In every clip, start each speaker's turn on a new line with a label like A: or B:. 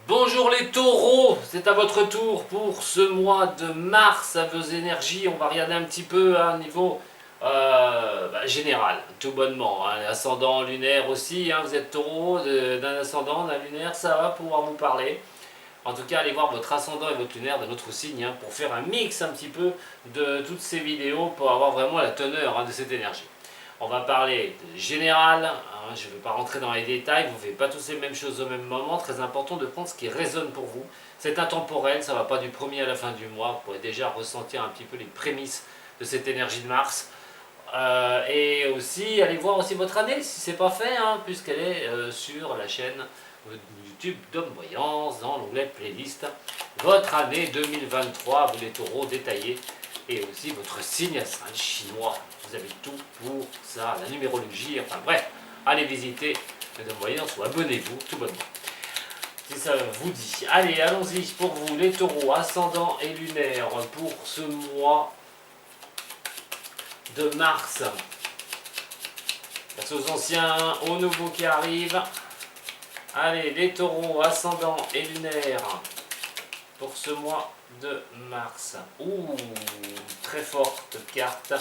A: Bonjour les taureaux, c'est à votre tour pour ce mois de mars à vos énergies. On va regarder un petit peu à un niveau général, tout bonnement. Ascendant lunaire aussi, vous êtes taureau, d'un ascendant, d'un lunaire, ça va pouvoir vous parler. En tout cas, allez voir votre ascendant et votre lunaire de votre signe pour faire un mix un petit peu de toutes ces vidéos pour avoir vraiment la teneur de cette énergie. On va parler de général, je ne vais pas rentrer dans les détails, vous ne faites pas tous les mêmes choses au même moment, très important de prendre ce qui résonne pour vous. C'est intemporel, ça ne va pas du premier à la fin du mois, vous pourrez déjà ressentir un petit peu les prémices de cette énergie de Mars. Et aussi, allez voir aussi votre année, si ce n'est pas fait, puisqu'elle est sur la chaîne YouTube d'Homme Voyance, dans l'onglet playlist. Votre année 2023, vous les taureaux détaillés, et aussi votre signe astral chinois. Vous avez tout pour ça, la numérologie, enfin bref, allez visiter Dom Voyance ou abonnez-vous, tout bonnement. Si ça vous dit. Allez, allons-y pour vous, les taureaux, ascendant et lunaire, pour ce mois de mars. Face aux anciens, aux nouveaux qui arrivent. Allez, les taureaux, ascendant et lunaire, pour ce mois de mars. Ouh, très forte carte.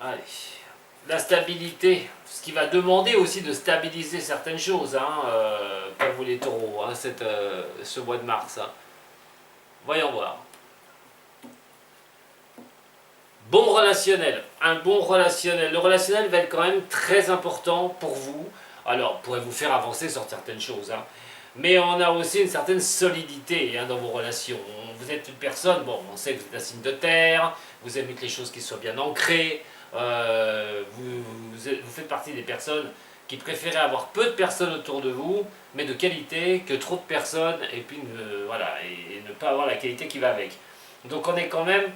A: Allez, la stabilité, ce qui va demander aussi de stabiliser certaines choses, pour vous les taureaux, ce mois de mars. Voyons voir. Bon relationnel, un bon relationnel. Le relationnel va être quand même très important pour vous. Alors, pourrait vous faire avancer sur certaines choses, mais on a aussi une certaine solidité dans vos relations. Vous êtes une personne, bon, on sait que vous êtes un signe de terre, vous aimez que les choses qui soient bien ancrées, vous faites partie des personnes qui préfèrent avoir peu de personnes autour de vous, mais de qualité, que trop de personnes, et puis et ne pas avoir la qualité qui va avec. Donc on est quand même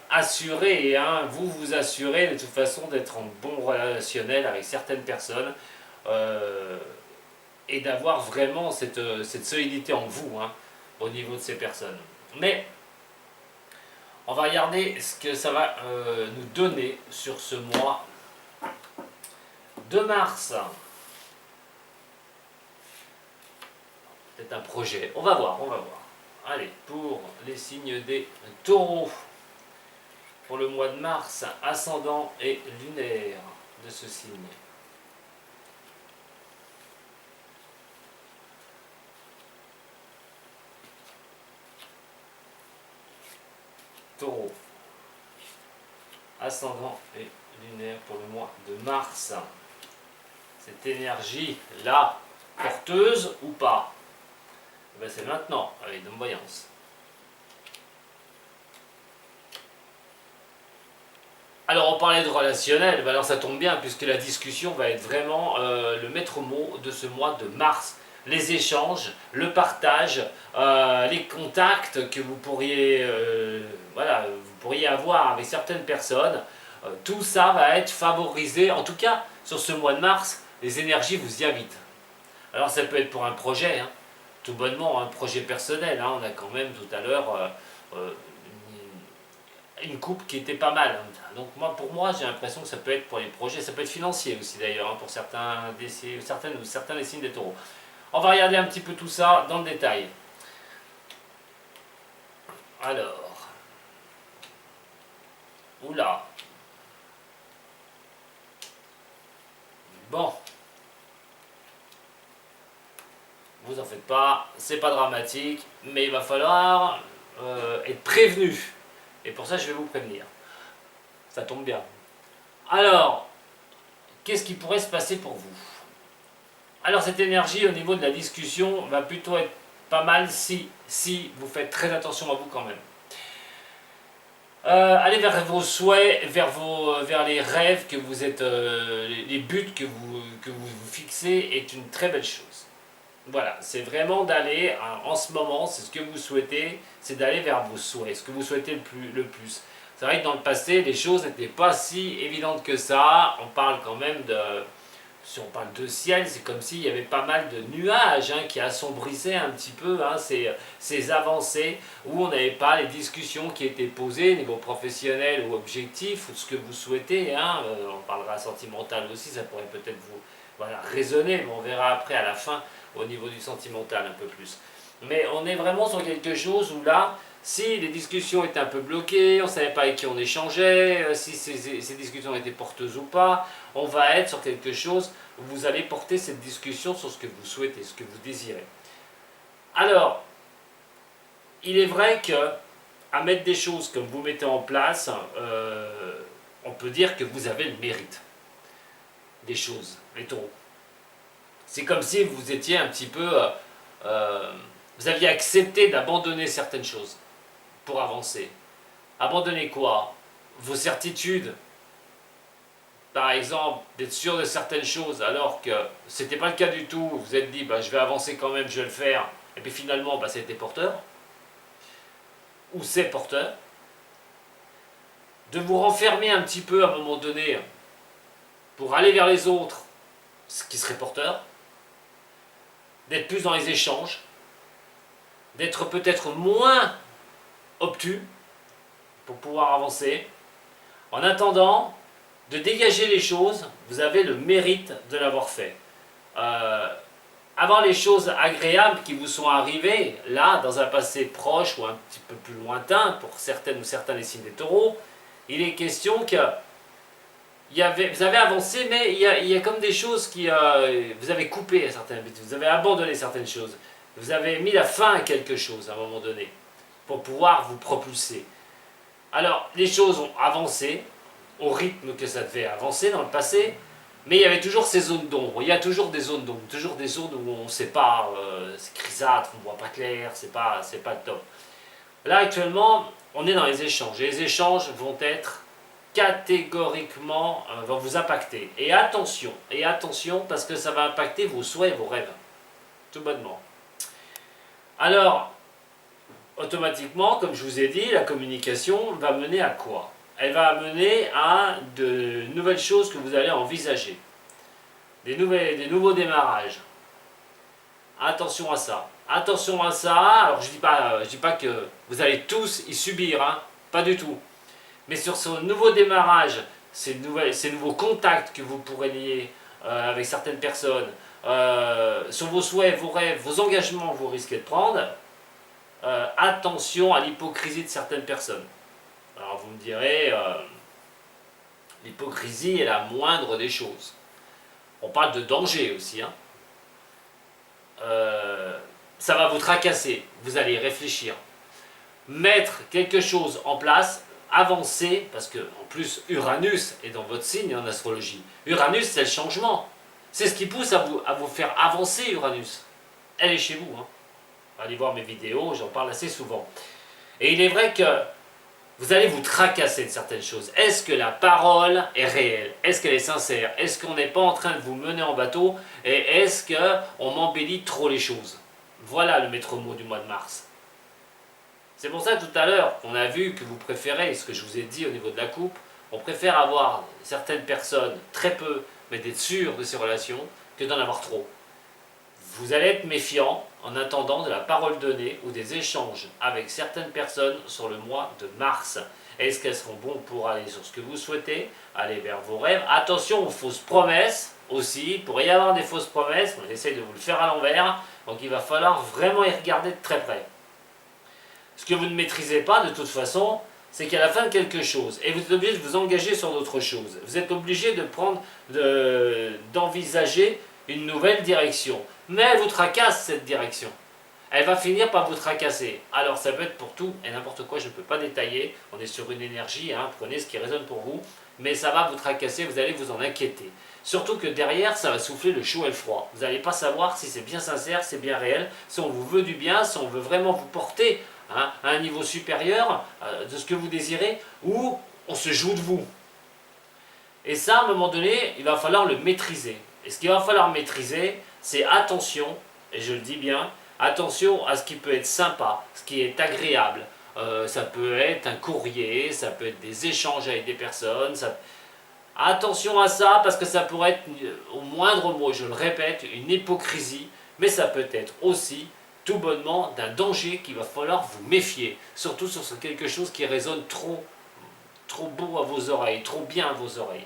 A: assuré, vous vous assurez de toute façon d'être en bon relationnel avec certaines personnes, et d'avoir vraiment cette solidité en vous, au niveau de ces personnes. Mais on va regarder ce que ça va nous donner sur ce mois de mars. Peut-être un projet, on va voir. Allez, pour les signes des taureaux, pour le mois de mars, ascendant et lunaire de ce signe. Taureau, ascendant et lunaire pour le mois de mars. Cette énergie-là, porteuse ou pas? C'est maintenant, avec Dom Voyance. Alors on parlait de relationnel, alors ça tombe bien puisque la discussion va être vraiment le maître mot de ce mois de mars. Les échanges, le partage, les contacts que vous pourriez avoir avec certaines personnes, tout ça va être favorisé, en tout cas sur ce mois de mars, les énergies vous y invitent. Alors ça peut être pour un projet, tout bonnement, un projet personnel, on a quand même tout à l'heure une coupe qui était pas mal. Donc pour moi, j'ai l'impression que ça peut être pour les projets, ça peut être financier aussi d'ailleurs, pour certains des signes des taureaux. On va regarder un petit peu tout ça dans le détail. Alors, oula. Bon. Vous en faites pas, c'est pas dramatique, mais il va falloir être prévenu. Et pour ça, je vais vous prévenir. Ça tombe bien. Alors, qu'est-ce qui pourrait se passer pour vous? Alors cette énergie au niveau de la discussion va plutôt être pas mal si vous faites très attention à vous quand même. Allez vers vos souhaits, vers les rêves que vous êtes, les buts que vous vous fixez est une très belle chose. Voilà, c'est vraiment d'aller, en ce moment, c'est ce que vous souhaitez, c'est d'aller vers vos souhaits, ce que vous souhaitez le plus. C'est vrai que dans le passé, les choses n'étaient pas si évidentes que ça. On parle quand même si on parle de ciel, c'est comme s'il y avait pas mal de nuages qui assombrissaient un petit peu ces avancées, où on n'avait pas les discussions qui étaient posées, niveau professionnel ou objectif, ou ce que vous souhaitez. On parlera sentimental aussi, ça pourrait peut-être voilà, raisonner, mais on verra après à la fin au niveau du sentimental un peu plus. Mais on est vraiment sur quelque chose où là, si les discussions étaient un peu bloquées, on ne savait pas avec qui on échangeait, si ces discussions étaient porteuses ou pas, on va être sur quelque chose où vous allez porter cette discussion sur ce que vous souhaitez, ce que vous désirez. Alors, il est vrai que à mettre des choses comme vous mettez en place, on peut dire que vous avez le mérite des choses, les taureaux. C'est comme si vous étiez un petit peu... vous aviez accepté d'abandonner certaines choses pour avancer. Abandonner quoi? Vos certitudes. Par exemple, d'être sûr de certaines choses alors que ce n'était pas le cas du tout. Vous vous êtes dit, bah, je vais avancer quand même, je vais le faire. Et puis finalement, bah, ça a été porteur. Ou c'est porteur. De vous renfermer un petit peu à un moment donné pour aller vers les autres, ce qui serait porteur. D'être plus dans les échanges. D'être peut-être moins obtus pour pouvoir avancer. En attendant, de dégager les choses, vous avez le mérite de l'avoir fait. Avoir les choses agréables qui vous sont arrivées, là, dans un passé proche ou un petit peu plus lointain, pour certaines ou certains des signes des taureaux, il est question que vous avez avancé, mais il y a comme des choses qui... vous avez coupé certaines habitudes, vous avez abandonné certaines choses, vous avez mis la fin à quelque chose à un moment donné, pour pouvoir vous propulser. Alors, les choses ont avancé, au rythme que ça devait avancer dans le passé, mais il y avait toujours ces zones d'ombre. Il y a toujours des zones d'ombre, toujours des zones où on ne sait pas, c'est grisâtre, on ne voit pas clair, c'est pas le top. Là, actuellement, on est dans les échanges, et les échanges vont être catégoriquement, vont vous impacter. Et attention, parce que ça va impacter vos souhaits et vos rêves, tout bonnement. Alors, automatiquement, comme je vous ai dit, la communication va mener à quoi? Elle va mener à de nouvelles choses que vous allez envisager. Des nouveaux démarrages. Attention à ça. Attention à ça. Alors je dis pas que vous allez tous y subir, hein, pas du tout. Mais sur ce nouveau démarrage, ces nouveaux contacts que vous pourrez lier avec certaines personnes, sur vos souhaits, vos rêves, vos engagements que vous risquez de prendre, attention à l'hypocrisie de certaines personnes. Alors vous me direz, l'hypocrisie est la moindre des choses. On parle de danger aussi. Hein. Ça va vous tracasser, vous allez réfléchir. Mettre quelque chose en place, avancer, parce que en plus Uranus est dans votre signe en astrologie. Uranus c'est le changement. C'est ce qui pousse à vous faire avancer Uranus. Elle est chez vous. Hein. Allez voir mes vidéos, j'en parle assez souvent. Et il est vrai que vous allez vous tracasser de certaines choses. Est-ce que la parole est réelle? Est-ce qu'elle est sincère? Est-ce qu'on n'est pas en train de vous mener en bateau? Et est-ce qu'on m'embellit trop les choses? Voilà le maître mot du mois de mars. C'est pour ça tout à l'heure qu'on a vu que vous préférez, ce que je vous ai dit au niveau de la coupe, on préfère avoir certaines personnes, très peu, mais d'être sûr de ces relations, que d'en avoir trop. Vous allez être méfiant en attendant de la parole donnée ou des échanges avec certaines personnes sur le mois de mars. Est-ce qu'elles seront bonnes pour aller sur ce que vous souhaitez, aller vers vos rêves? Attention aux fausses promesses aussi, il pourrait y avoir des fausses promesses, on essaye de vous le faire à l'envers, donc il va falloir vraiment y regarder de très près. Ce que vous ne maîtrisez pas de toute façon, c'est qu'à la fin de quelque chose, et vous êtes obligé de vous engager sur d'autres choses, vous êtes obligé d'envisager une nouvelle direction. Mais elle vous tracasse cette direction. Elle va finir par vous tracasser. Alors ça peut être pour tout et n'importe quoi, je ne peux pas détailler. On est sur une énergie, hein, prenez ce qui résonne pour vous. Mais ça va vous tracasser, vous allez vous en inquiéter. Surtout que derrière, ça va souffler le chaud et le froid. Vous n'allez pas savoir si c'est bien sincère, c'est bien réel, si on vous veut du bien, si on veut vraiment vous porter hein, à un niveau supérieur de ce que vous désirez, ou on se joue de vous. Et ça, à un moment donné, il va falloir le maîtriser. Et ce qu'il va falloir maîtriser, c'est attention, et je le dis bien, attention à ce qui peut être sympa, ce qui est agréable. Ça peut être un courrier, ça peut être des échanges avec des personnes. Attention à ça, parce que ça pourrait être, au moindre mot, je le répète, une hypocrisie, mais ça peut être aussi, tout bonnement, d'un danger qu'il va falloir vous méfier. Surtout sur quelque chose qui résonne trop beau à vos oreilles, trop bien à vos oreilles.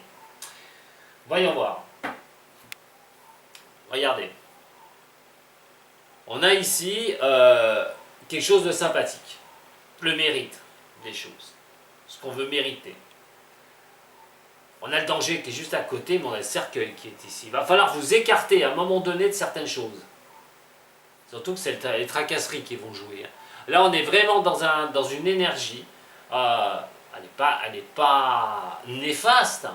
A: Voyons voir. regardez. On a ici quelque chose de sympathique. Le mérite des choses. Ce qu'on veut mériter. On a le danger qui est juste à côté, mais on a le cercueil qui est ici. Il va falloir vous écarter à un moment donné de certaines choses. Surtout que c'est les tracasseries qui vont jouer. Là, on est vraiment dans une énergie. Elle n'est pas néfaste.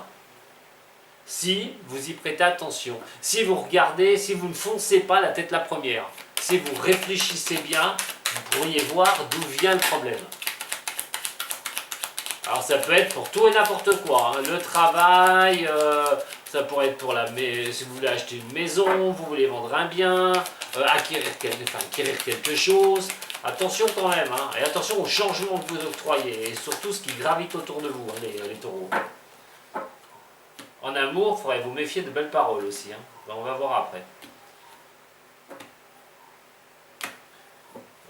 A: Si vous y prêtez attention. Si vous regardez, si vous ne foncez pas la tête la première. Si vous réfléchissez bien, vous pourriez voir d'où vient le problème. Alors ça peut être pour tout et n'importe quoi, hein. Le travail, ça pourrait être pour si vous voulez acheter une maison, vous voulez vendre un bien, acquérir quelque chose. Attention quand même, hein. Et attention aux changements que vous octroyez, et surtout ce qui gravite autour de vous, hein, les taureaux. En amour, il faudrait vous méfier de belles paroles aussi, hein. Ben, on va voir après.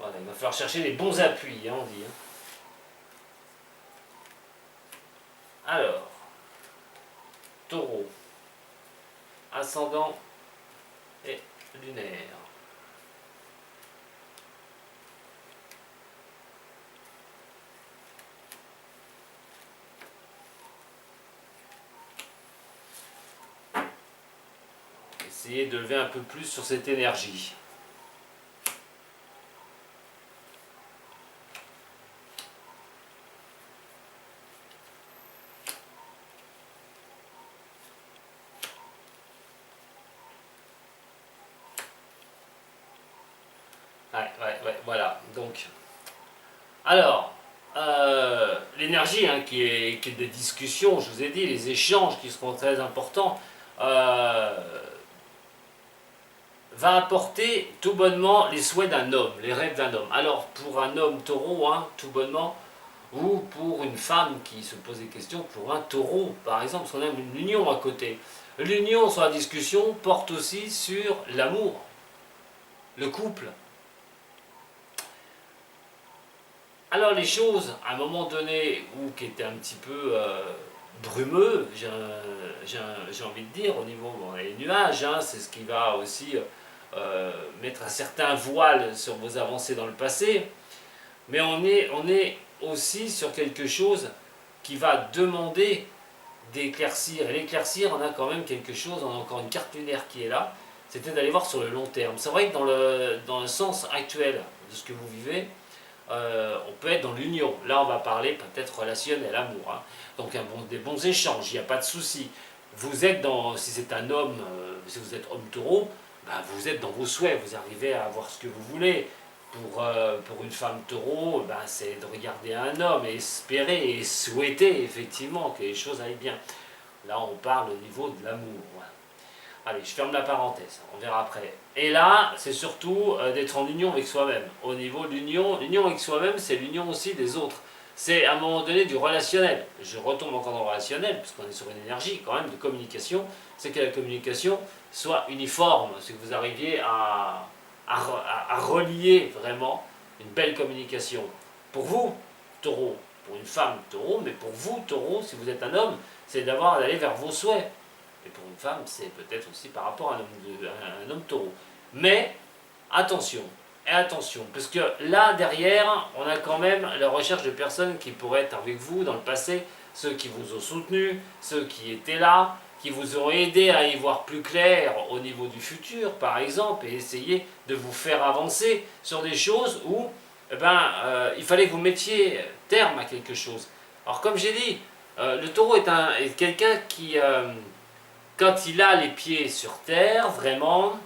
A: Voilà, il va falloir chercher les bons appuis, hein, on dit. Hein. Alors, taureau, ascendant et lunaire. Essayez de lever un peu plus sur cette énergie. Ouais, voilà. Donc, alors, l'énergie hein, qui est des discussions, je vous ai dit, les échanges qui seront très importants, va apporter tout bonnement les souhaits d'un homme, les rêves d'un homme. Alors, pour un homme taureau, hein, tout bonnement, ou pour une femme qui se pose des questions, pour un taureau, par exemple, parce qu'on a une union à côté. L'union sur la discussion porte aussi sur l'amour, le couple. Alors les choses, à un moment donné, qui étaient un petit peu brumeux, j'ai envie de dire, au niveau des nuages, hein, c'est ce qui va aussi mettre un certain voile sur vos avancées dans le passé, mais on est aussi sur quelque chose qui va demander d'éclaircir, et l'éclaircir, on a quand même quelque chose, on a encore une carte lunaire qui est là, c'était d'aller voir sur le long terme. C'est vrai que dans le sens actuel de ce que vous vivez, on peut être dans l'union. Là, on va parler peut-être relationnel, amour. Hein. Donc, des bons échanges, il n'y a pas de souci. Vous êtes si c'est un homme, si vous êtes homme taureau, ben, vous êtes dans vos souhaits, vous arrivez à avoir ce que vous voulez. Pour une femme taureau, ben, c'est de regarder un homme et espérer et souhaiter effectivement que les choses aillent bien. Là, on parle au niveau de l'amour. Voilà. Allez, je ferme la parenthèse, on verra après. Et là, c'est surtout d'être en union avec soi-même. Au niveau de l'union avec soi-même, c'est l'union aussi des autres. C'est à un moment donné du relationnel. Je retombe encore dans le relationnel, puisqu'on est sur une énergie quand même de communication. C'est que la communication soit uniforme, c'est que vous arriviez à relier vraiment une belle communication. Pour vous, taureau, pour une femme taureau, mais pour vous, taureau, si vous êtes un homme, c'est d'aller vers vos souhaits. Et pour une femme, c'est peut-être aussi par rapport à un homme taureau. Mais attention, parce que là, derrière, on a quand même la recherche de personnes qui pourraient être avec vous dans le passé, ceux qui vous ont soutenu, ceux qui étaient là, qui vous ont aidé à y voir plus clair au niveau du futur, par exemple, et essayer de vous faire avancer sur des choses où il fallait que vous mettiez terme à quelque chose. Alors comme j'ai dit, le taureau est quelqu'un qui... quand il a les pieds sur terre, vraiment,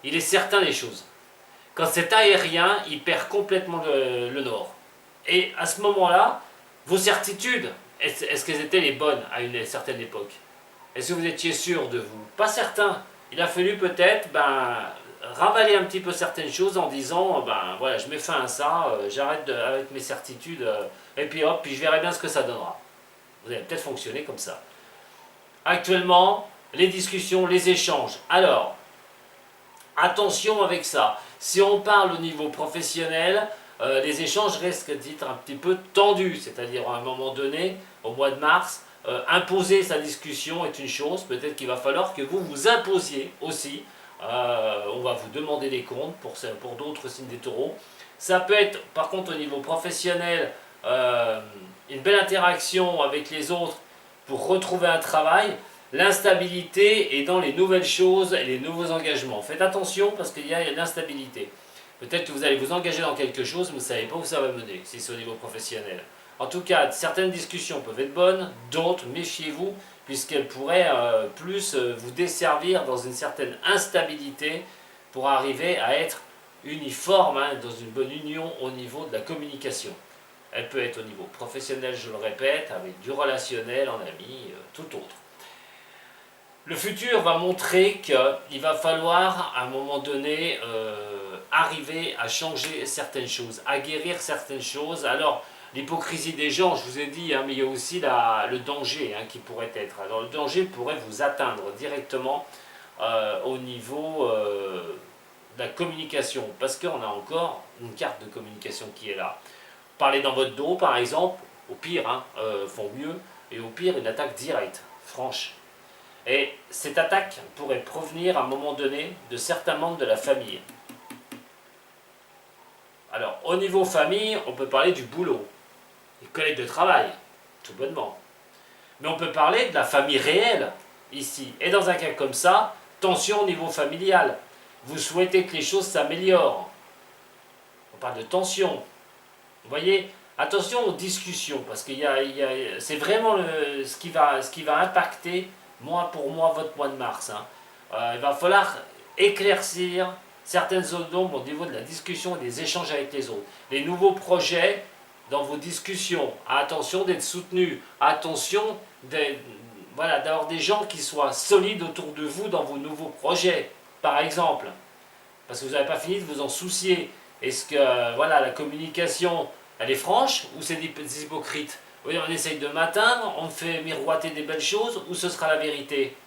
A: il est certain des choses. Quand c'est aérien, il perd complètement le nord. Et à ce moment-là, vos certitudes, est-ce qu'elles étaient les bonnes à une certaine époque? Est-ce que vous étiez sûr de vous? Pas certain. Il a fallu peut-être ravaler un petit peu certaines choses en disant, voilà, je mets fin à ça, j'arrête avec mes certitudes, et puis hop, puis je verrai bien ce que ça donnera. Vous allez peut-être fonctionner comme ça. Actuellement, les discussions, les échanges. Alors, attention avec ça. Si on parle au niveau professionnel, les échanges risquent d'être un petit peu tendus. C'est-à-dire, à un moment donné, au mois de mars, imposer sa discussion est une chose. Peut-être qu'il va falloir que vous vous imposiez aussi On va vous demander des comptes pour d'autres signes des taureaux. Ça peut être, par contre, au niveau professionnel, une belle interaction avec les autres pour retrouver un travail. L'instabilité est dans les nouvelles choses et les nouveaux engagements. Faites attention parce qu'il y a l'instabilité. Peut-être que vous allez vous engager dans quelque chose, mais vous ne savez pas où ça va mener, si c'est au niveau professionnel. En tout cas, certaines discussions peuvent être bonnes, d'autres, méfiez-vous, puisqu'elles pourraient plus vous desservir dans une certaine instabilité pour arriver à être uniforme, hein, dans une bonne union au niveau de la communication. Elle peut être au niveau professionnel, je le répète, avec du relationnel, en ami, tout autre. Le futur va montrer qu'il va falloir à un moment donné arriver à changer certaines choses, à guérir certaines choses. Alors, l'hypocrisie des gens, je vous ai dit, hein, mais il y a aussi le danger hein, qui pourrait être. Alors, le danger pourrait vous atteindre directement au niveau de la communication, parce qu'on a encore une carte de communication qui est là. Parler dans votre dos, par exemple, au pire, hein, font mieux, et au pire, une attaque directe, franche. Et cette attaque pourrait provenir à un moment donné de certains membres de la famille. Alors, au niveau famille, on peut parler du boulot, des collègues de travail, tout bonnement. Mais on peut parler de la famille réelle, ici. Et dans un cas comme ça, tension au niveau familial. Vous souhaitez que les choses s'améliorent. On parle de tension. Vous voyez, attention aux discussions, parce que c'est vraiment ce qui va impacter mois pour mois votre mois de mars. Hein. Il va falloir éclaircir certaines zones d'ombre au niveau de la discussion et des échanges avec les autres. Les nouveaux projets dans vos discussions, attention d'être soutenus, attention d'avoir des gens qui soient solides autour de vous dans vos nouveaux projets, par exemple. Parce que vous n'avez pas fini de vous en soucier. Est-ce que la communication, elle est franche ou c'est des hypocrites? Oui, on essaye de m'atteindre, on me fait miroiter des belles choses, ou ce sera la vérité?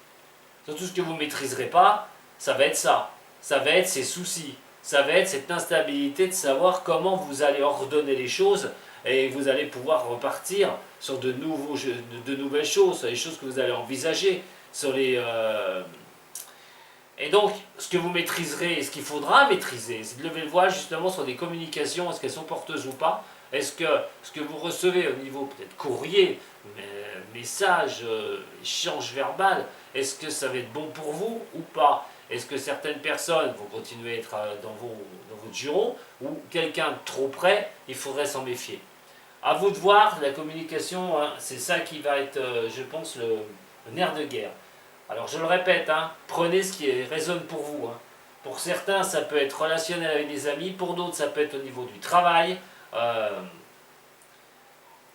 A: Surtout ce que vous ne maîtriserez pas, ça va être ça. Ça va être ces soucis. Ça va être cette instabilité de savoir comment vous allez ordonner les choses et vous allez pouvoir repartir sur de nouvelles choses, sur les choses que vous allez envisager, sur les... Et donc, ce que vous maîtriserez et ce qu'il faudra maîtriser, c'est de lever le voile justement sur des communications, est-ce qu'elles sont porteuses ou pas? Est-ce que ce que vous recevez au niveau peut-être courrier, message, échange verbal, est-ce que ça va être bon pour vous ou pas? Est-ce que certaines personnes vont continuer à être dans votre giron ou quelqu'un de trop près, il faudrait s'en méfier? À vous de voir, la communication, hein, c'est ça qui va être, je pense, le nerf de guerre. Alors je le répète, hein, prenez ce qui résonne pour vous. Hein. Pour certains, ça peut être relationnel avec des amis, pour d'autres, ça peut être au niveau du travail.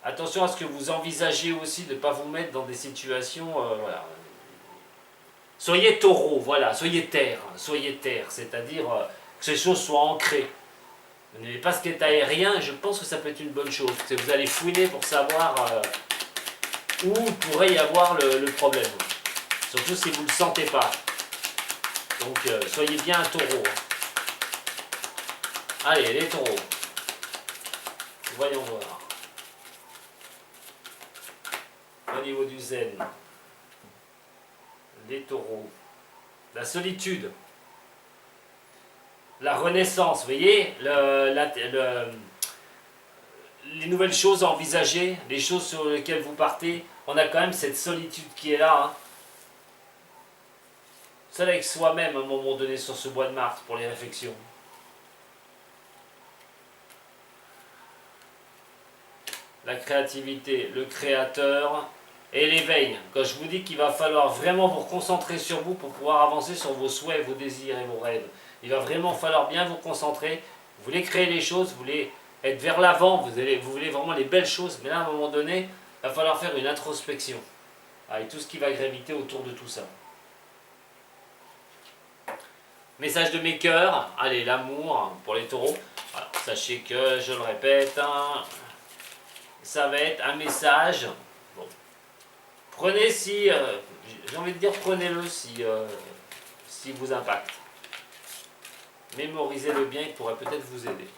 A: Attention à ce que vous envisagez aussi de ne pas vous mettre dans des situations... voilà. Soyez taureau, voilà, soyez terre, c'est-à-dire que ces choses soient ancrées. Vous n'avez pas ce qui est aérien, je pense que ça peut être une bonne chose. Que vous allez fouiner pour savoir où pourrait y avoir le problème. Surtout si vous ne le sentez pas. Donc soyez bien un taureau. Allez, les taureaux. Voyons voir. Au niveau du zen. Les taureaux. La solitude. La renaissance, vous voyez, les nouvelles choses à envisager, les choses sur lesquelles vous partez, on a quand même cette solitude qui est là. Hein. Seul avec soi-même à un moment donné sur ce mois de mars pour les réflexions. La créativité, le créateur et l'éveil. Quand je vous dis qu'il va falloir vraiment vous concentrer sur vous pour pouvoir avancer sur vos souhaits, vos désirs et vos rêves. Il va vraiment falloir bien vous concentrer. Vous voulez créer les choses, vous voulez être vers l'avant, vous voulez vraiment les belles choses, mais là à un moment donné, il va falloir faire une introspection. Avec tout ce qui va graviter autour de tout ça. Message de mes cœurs, allez, l'amour pour les taureaux. Alors, sachez que, je le répète, hein, ça va être un message. Bon. Prenez si, j'ai envie de dire, prenez-le si vous impacte. Mémorisez-le bien, il pourrait peut-être vous aider.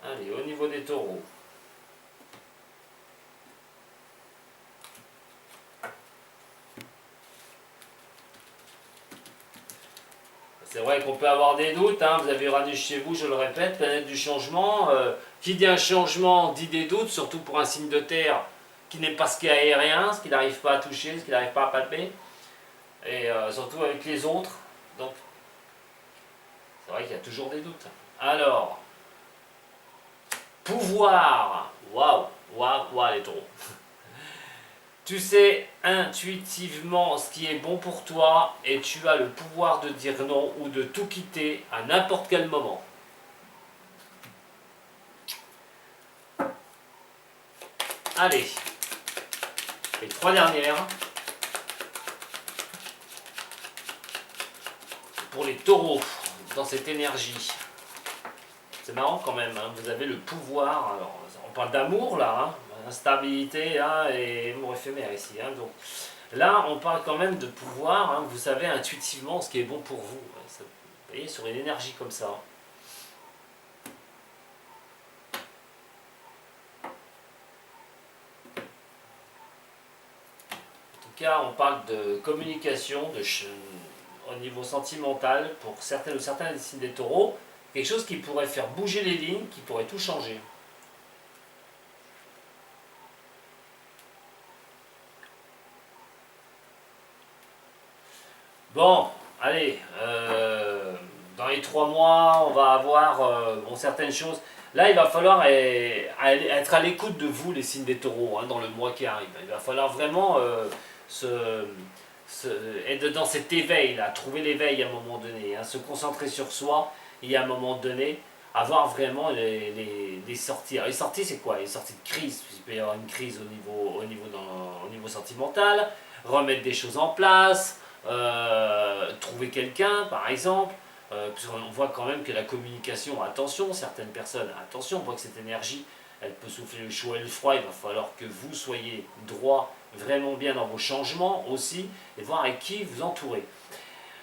A: Allez, au niveau des taureaux. C'est vrai qu'on peut avoir des doutes, hein. Vous avez Uranus chez vous, je le répète, planète du changement. Qui dit un changement dit des doutes, surtout pour un signe de terre qui n'aime pas ce qui est aérien, ce qu'il n'arrive pas à toucher, ce qu'il n'arrive pas à palper. Et surtout avec les autres. Donc, c'est vrai qu'il y a toujours des doutes. Alors, pouvoir. Waouh, waouh, waouh les taureaux. Tu sais intuitivement ce qui est bon pour toi et tu as le pouvoir de dire non ou de tout quitter à n'importe quel moment. Allez, les 3 dernières. Pour les taureaux, dans cette énergie. C'est marrant quand même, hein, vous avez le pouvoir. Alors, on parle d'amour là, hein, instabilité hein, et amour éphémère ici. Hein, donc, là, on parle quand même de pouvoir. Hein, vous savez intuitivement ce qui est bon pour vous. Ça, vous voyez, sur une énergie comme ça. En tout cas, on parle de communication, au niveau sentimental, pour certains ou certains signes des taureaux. Quelque chose qui pourrait faire bouger les lignes, qui pourrait tout changer. Bon, allez, dans les 3 mois, on va avoir bon, certaines choses. Là, il va falloir être à l'écoute de vous, les signes des taureaux, hein, dans le mois qui arrive. Il va falloir vraiment se, être dans cet éveil-là, trouver l'éveil à un moment donné, hein, se concentrer sur soi et à un moment donné, avoir vraiment les sorties. Alors, les sorties, c'est quoi? Les sorties de crise. Il peut y avoir une crise au niveau sentimental, remettre des choses en place. Trouver quelqu'un par exemple, puisqu'on voit quand même que la communication, attention, certaines personnes, attention, on voit que cette énergie, elle peut souffler le chaud et le froid, il va falloir que vous soyez droit, vraiment bien dans vos changements aussi, et voir avec qui vous entourez.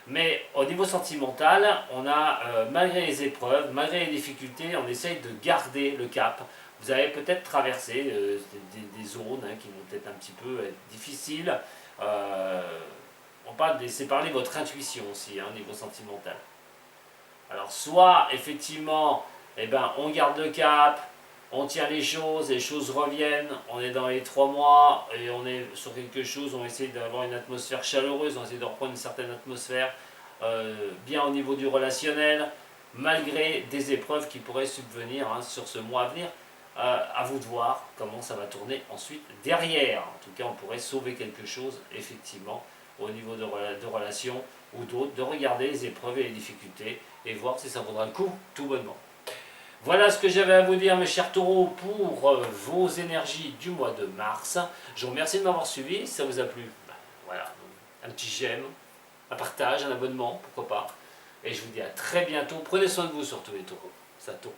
A: Mais au niveau sentimental, on a, malgré les épreuves, malgré les difficultés, on essaye de garder le cap. Vous avez peut-être traversé des zones hein, qui vont peut-être un petit peu être difficiles. On parle de laisser parler votre intuition aussi, hein, au niveau sentimental. Alors soit effectivement, eh ben, on garde le cap, on tient les choses reviennent, on est dans les 3 mois et on est sur quelque chose, on essaie d'avoir une atmosphère chaleureuse, on essaie de reprendre une certaine atmosphère, bien au niveau du relationnel, malgré des épreuves qui pourraient subvenir hein, sur ce mois à venir. À vous de voir comment ça va tourner ensuite derrière. En tout cas, on pourrait sauver quelque chose, effectivement, au niveau de relations ou d'autres, de regarder les épreuves et les difficultés et voir si ça vaudra le coup, tout bonnement. Voilà ce que j'avais à vous dire, mes chers taureaux, pour vos énergies du mois de mars. Je vous remercie de m'avoir suivi. Si ça vous a plu, ben, voilà, un petit j'aime, un partage, un abonnement, pourquoi pas. Et je vous dis à très bientôt. Prenez soin de vous, surtout les taureaux. Ça tourne.